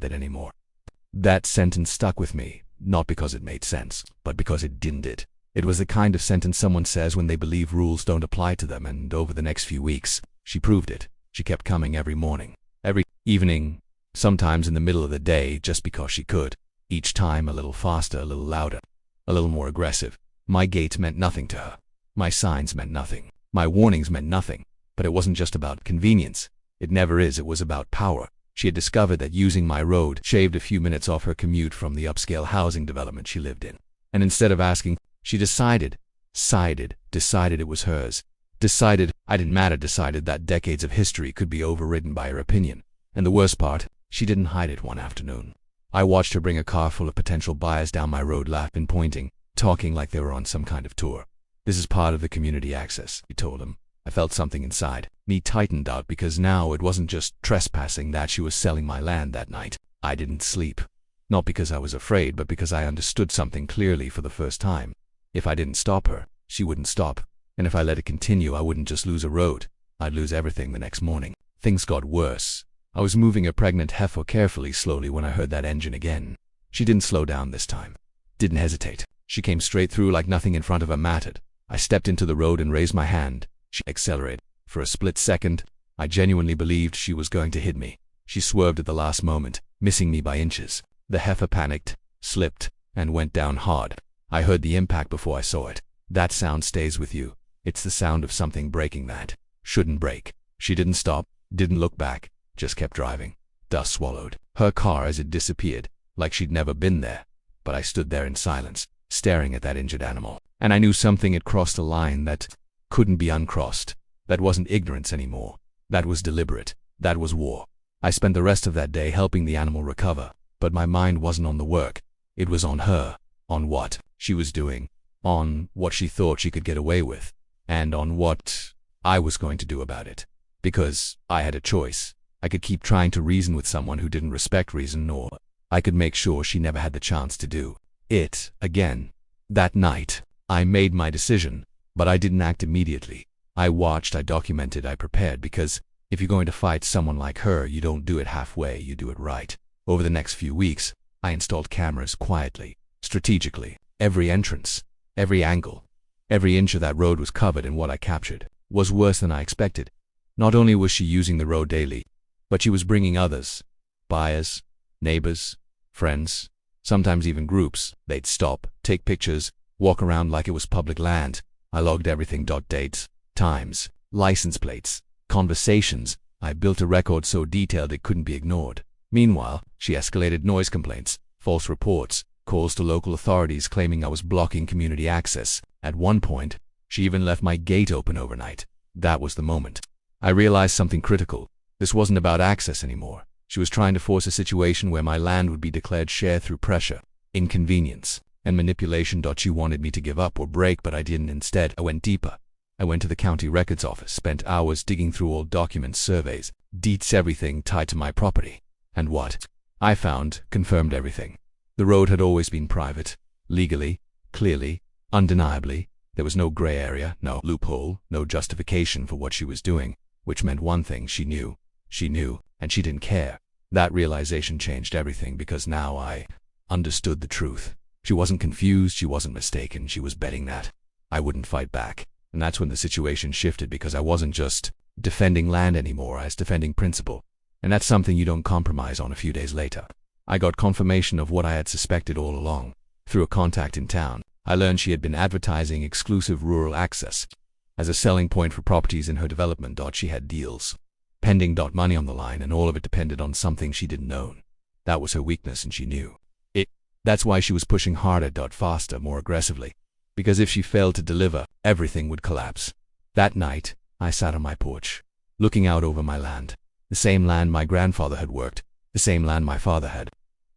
that anymore. That sentence stuck with me, not because it made sense, but because it didn't. It was the kind of sentence someone says when they believe rules don't apply to them, and over the next few weeks, she proved it. She kept coming every morning, every evening, sometimes in the middle of the day, just because she could. Each time a little faster, a little louder, a little more aggressive. My gate meant nothing to her. My signs meant nothing. My warnings meant nothing. But it wasn't just about convenience. It never is. It was about power. She had discovered that using my road shaved a few minutes off her commute from the upscale housing development she lived in. And instead of asking, she decided it was hers. Decided that decades of history could be overridden by her opinion. And the worst part, she didn't hide it one afternoon. I watched her bring a car full of potential buyers down my road, laughing, pointing, talking like they were on some kind of tour. "This is part of the community access," he told him. I felt something inside me tightened out, because now it wasn't just trespassing that she was selling my land that night. I didn't sleep. Not because I was afraid, but because I understood something clearly for the first time. If I didn't stop her, she wouldn't stop. And if I let it continue, I wouldn't just lose a road. I'd lose everything the next morning. Things got worse. I was moving a pregnant heifer carefully, slowly, when I heard that engine again. She didn't slow down this time. Didn't hesitate. She came straight through like nothing in front of her mattered. I stepped into the road and raised my hand. She accelerated. For a split second, I genuinely believed she was going to hit me. She swerved at the last moment, missing me by inches. The heifer panicked, slipped, and went down hard. I heard the impact before I saw it. That sound stays with you. It's the sound of something breaking that shouldn't break. She didn't stop, didn't look back, just kept driving. Dust swallowed her car as it disappeared, like she'd never been there. But I stood there in silence, staring at that injured animal. And I knew something had crossed a line that couldn't be uncrossed. That wasn't ignorance anymore. That was deliberate. That was war. I spent the rest of that day helping the animal recover, but my mind wasn't on the work. It was on her, on what she was doing, on what she thought she could get away with, and on what I was going to do about it. Because I had a choice. I could keep trying to reason with someone who didn't respect reason, or I could make sure she never had the chance to do it again. That night, I made my decision, but I didn't act immediately. I watched, I documented, I prepared, because if you're going to fight someone like her, you don't do it halfway, you do it right. Over the next few weeks, I installed cameras quietly, strategically. Every entrance, every angle, every inch of that road was covered, and what I captured was worse than I expected. Not only was she using the road daily, but she was bringing others, buyers, neighbors, friends, sometimes even groups. They'd stop, take pictures, walk around like it was public land. I logged everything, dates, times, license plates, conversations. I built a record so detailed it couldn't be ignored. Meanwhile, she escalated noise complaints, false reports, calls to local authorities claiming I was blocking community access. At one point, she even left my gate open overnight. That was the moment I realized something critical. This wasn't about access anymore. She was trying to force a situation where my land would be declared shared through pressure, inconvenience, and manipulation. She wanted me to give up or break, but I didn't. Instead, I went deeper. I went to the county records office, spent hours digging through old documents, surveys, deeds, everything tied to my property. And what I found confirmed everything. The road had always been private, legally, clearly, undeniably. There was no gray area, no loophole, no justification for what she was doing, which meant one thing: she knew, and she didn't care. That realization changed everything, because now I understood the truth. She wasn't confused, she wasn't mistaken, she was betting that I wouldn't fight back. And that's when the situation shifted, because I wasn't just defending land anymore, I was defending principle. And that's something you don't compromise on. A few days later, I got confirmation of what I had suspected all along. Through a contact in town, I learned she had been advertising exclusive rural access as a selling point for properties in her development. She had deals pending, money on the line, and all of it depended on something she didn't own. That was her weakness, and she knew it. That's why she was pushing harder, faster, more aggressively. Because if she failed to deliver, everything would collapse. That night, I sat on my porch, looking out over my land. The same land my grandfather had worked, the same land my father had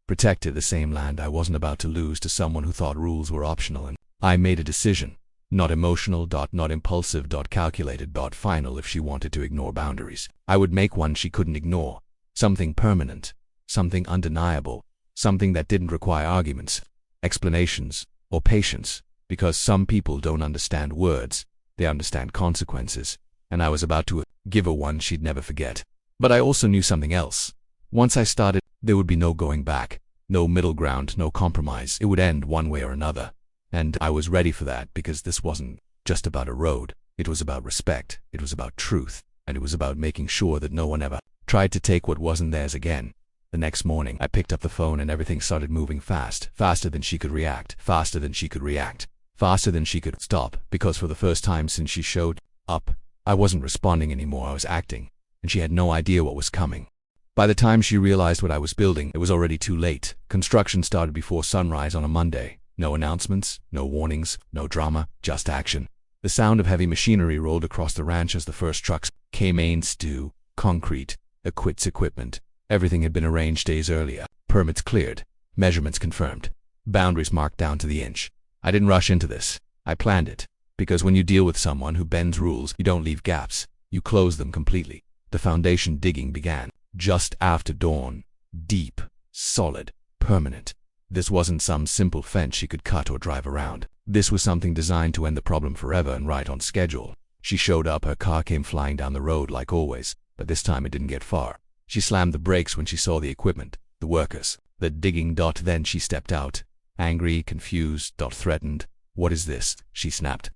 protected, the same land I wasn't about to lose to someone who thought rules were optional. And I made a decision. Not emotional, not impulsive, calculated, final. If she wanted to ignore boundaries, I would make one she couldn't ignore. Something permanent, something undeniable, something that didn't require arguments, explanations, or patience. Because some people don't understand words, they understand consequences. And I was about to give her one she'd never forget. But I also knew something else. Once I started, there would be no going back. No middle ground, no compromise. It would end one way or another. And I was ready for that because this wasn't just about a road. It was about respect. It was about truth. And it was about making sure that no one ever tried to take what wasn't theirs again. The next morning, I picked up the phone and everything started moving fast. Faster than she could react. Faster than she could react. Faster than she could stop. Because for the first time since she showed up, I wasn't responding anymore. I was acting. And she had no idea what was coming. By the time she realized what I was building, it was already too late. Construction started before sunrise on a Monday. No announcements, no warnings, no drama, just action. The sound of heavy machinery rolled across the ranch as the first trucks came in. Steel, concrete, equipment. Everything had been arranged days earlier. Permits cleared. Measurements confirmed. Boundaries marked down to the inch. I didn't rush into this. I planned it. Because when you deal with someone who bends rules, you don't leave gaps. You close them completely. The foundation digging began. Just after dawn. Deep. Solid. Permanent. This wasn't some simple fence she could cut or drive around. This was something designed to end the problem forever and right on schedule. She showed up, her car came flying down the road like always, but this time it didn't get far. She slammed the brakes when she saw the equipment, the workers, the digging. Then she stepped out. Angry, confused, threatened. What is this? She snapped,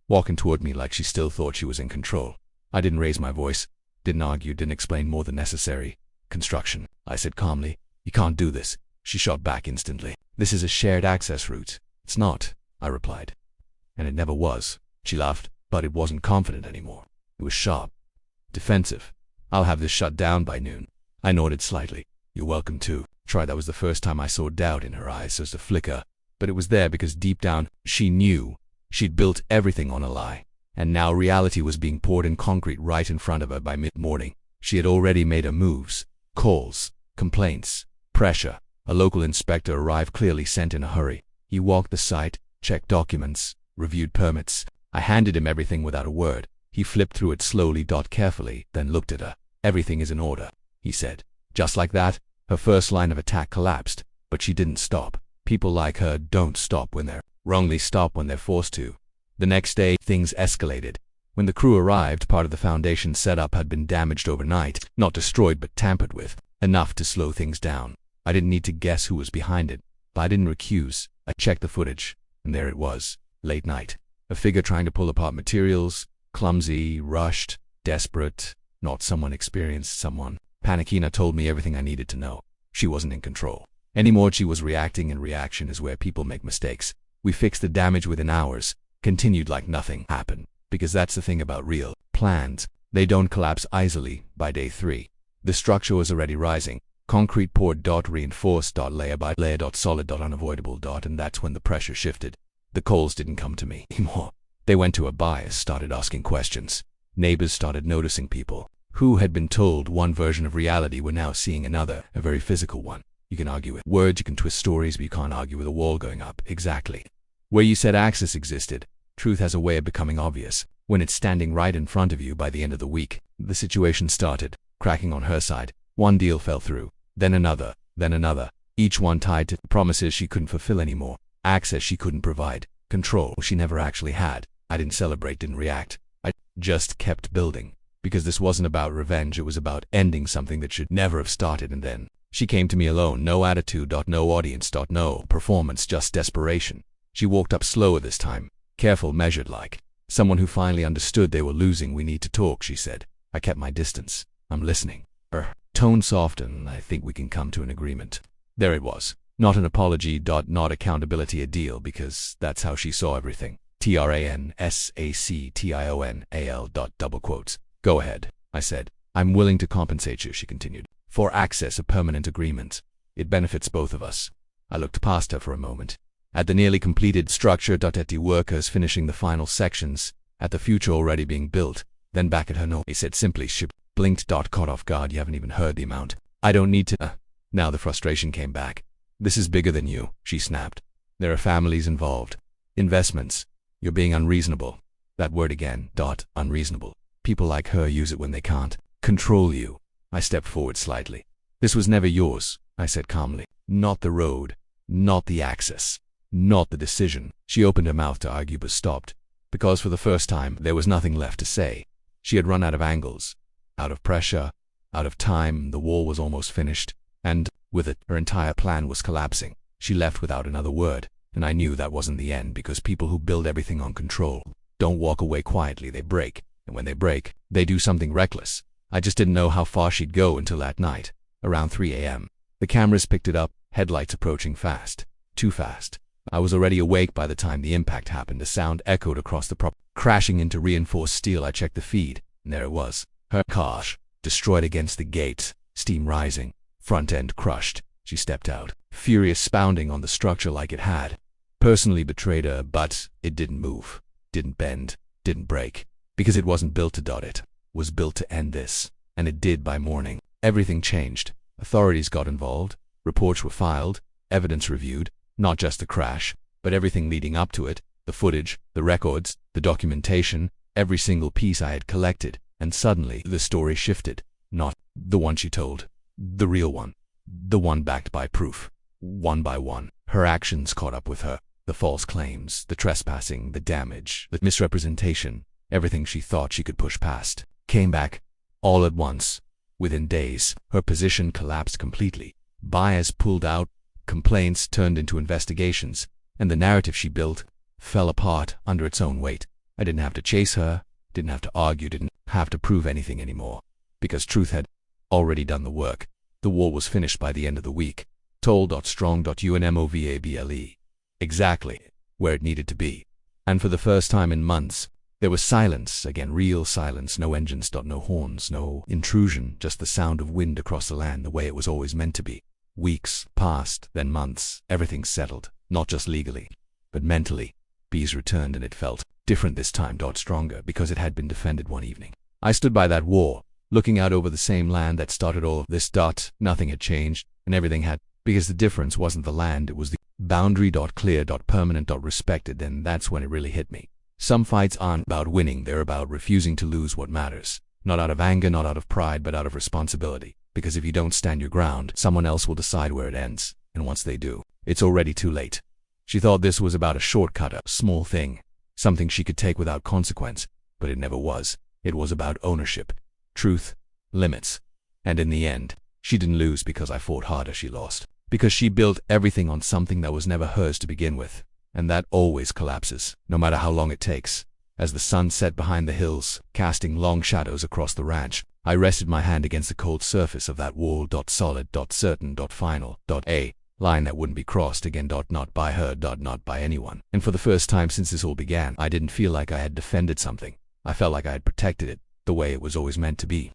walking toward me like she still thought she was in control. I didn't raise my voice. Didn't argue, didn't explain more than necessary. Construction, I said calmly. You can't do this. She shot back instantly. This is a shared access route. It's not, I replied. And it never was. She laughed, but it wasn't confident anymore. It was sharp. Defensive. I'll have this shut down by noon. I nodded slightly. You're welcome to. Try. That was the first time I saw doubt in her eyes, just a flicker. But it was there because deep down, she knew. She'd built everything on a lie. And now reality was being poured in concrete right in front of her by mid-morning. She had already made her moves. Calls. Complaints. Pressure. A local inspector arrived, clearly sent in a hurry. He walked the site, checked documents, reviewed permits. I handed him everything without a word. He flipped through it slowly, carefully, then looked at her. Everything is in order, he said. Just like that, her first line of attack collapsed. But she didn't stop. People like her don't stop when they're wrongly stop when they're forced to. The next day, things escalated. When the crew arrived, part of the foundation setup had been damaged overnight, not destroyed but tampered with, enough to slow things down. I didn't need to guess who was behind it, but I didn't recuse. I checked the footage, and there it was, late night. A figure trying to pull apart materials, clumsy, rushed, desperate, not someone experienced, someone. Panikina told me everything I needed to know. She wasn't in control anymore. She was reacting, and reaction is where people make mistakes. We fixed the damage within hours, continued like nothing happened, because that's the thing about real plans. They don't collapse easily. By day 3, the structure was already rising. Concrete poured, reinforced, layer by layer, solid, unavoidable, and that's when the pressure shifted. The calls didn't come to me anymore. They went to a bias, started asking questions. Neighbors started noticing people who had been told one version of reality were now seeing another, a very physical one. You can argue with words, you can twist stories, but you can't argue with a wall going up. Exactly. Where you said access existed, truth has a way of becoming obvious. When it's standing right in front of you by the end of the week, the situation started cracking on her side. One deal fell through, then another, each one tied to promises she couldn't fulfill anymore, access she couldn't provide, control she never actually had. I didn't celebrate, didn't react. I just kept building. Because this wasn't about revenge, it was about ending something that should never have started. And then she came to me alone, no attitude, no audience, no performance, just desperation. She walked up slower this time, careful, measured, like someone who finally understood they were losing. We need to talk, she said. I kept my distance. I'm listening. Her tone softened. I think we can come to an agreement. There it was. Not an apology, not accountability, a deal, because that's how she saw everything. TRANSACTIONAL. Go ahead, I said. I'm willing to compensate you, she continued, for access, a permanent agreement. It benefits both of us. I looked past her for a moment. At the nearly completed structure, at the workers finishing the final sections, at the future already being built, then back at her. No, he said simply. She blinked, caught off guard. You haven't even heard the amount. I don't need to. Now the frustration came back. This is bigger than you, she snapped. There are families involved. Investments. You're being unreasonable. That word again, unreasonable. People like her use it when they can't control you. I stepped forward slightly. This was never yours, I said calmly. Not the road, not the access, not the decision. She opened her mouth to argue but stopped, because for the first time there was nothing left to say. She had run out of angles, out of pressure, out of time, the wall was almost finished, and, with it, her entire plan was collapsing. She left without another word, and I knew that wasn't the end because people who build everything on control don't walk away quietly, they break, and when they break, they do something reckless. I just didn't know how far she'd go until that night, around 3 a.m. The cameras picked it up, headlights approaching fast. Too fast. I was already awake by the time the impact happened. The sound echoed across the property, crashing into reinforced steel. I checked the feed, and there it was. Her car, destroyed against the gate, steam rising, front end crushed. She stepped out, furious, pounding on the structure like it had personally betrayed her, but it didn't move, didn't bend, didn't break, because it wasn't built to dot it, was built to end this, and it did by morning. Everything changed. Authorities got involved, reports were filed, evidence reviewed, not just the crash, but everything leading up to it, the footage, the records, the documentation, every single piece I had collected, and suddenly the story shifted. Not the one she told, the real one, the one backed by proof. One by one, her actions caught up with her. The false claims, the trespassing, the damage, the misrepresentation, everything she thought she could push past, came back, all at once. Within days, her position collapsed completely. Buyers pulled out, complaints turned into investigations, and the narrative she built fell apart under its own weight. I didn't have to chase her, didn't have to argue, didn't have to prove anything anymore, because truth had already done the work. The wall was finished by the end of the week. Toll.strong.unmovable. Exactly where it needed to be. And for the first time in months, there was silence, again real silence, no engines, no horns, no intrusion, just the sound of wind across the land the way it was always meant to be. Weeks passed, then months, everything settled, not just legally, but mentally. Peace returned, and it felt different this time, stronger, because it had been defended one evening. I stood by that wall, looking out over the same land that started all of this. Nothing had changed, and everything had, because the difference wasn't the land, it was the boundary. Clear, permanent, respected. And that's when it really hit me. Some fights aren't about winning, they're about refusing to lose what matters. Not out of anger, not out of pride, but out of responsibility. Because if you don't stand your ground, someone else will decide where it ends, and once they do, it's already too late. She thought this was about a shortcut, a small thing, something she could take without consequence, but it never was. It was about ownership, truth, limits. And in the end, she didn't lose because I fought harder, she lost. Because she built everything on something that was never hers to begin with. And that always collapses, no matter how long it takes. As the sun set behind the hills, casting long shadows across the ranch, I rested my hand against the cold surface of that wall. Solid, certain, final, a line that wouldn't be crossed again. Not by her, not by anyone. And for the first time since this all began, I didn't feel like I had defended something. I felt like I had protected it, the way it was always meant to be.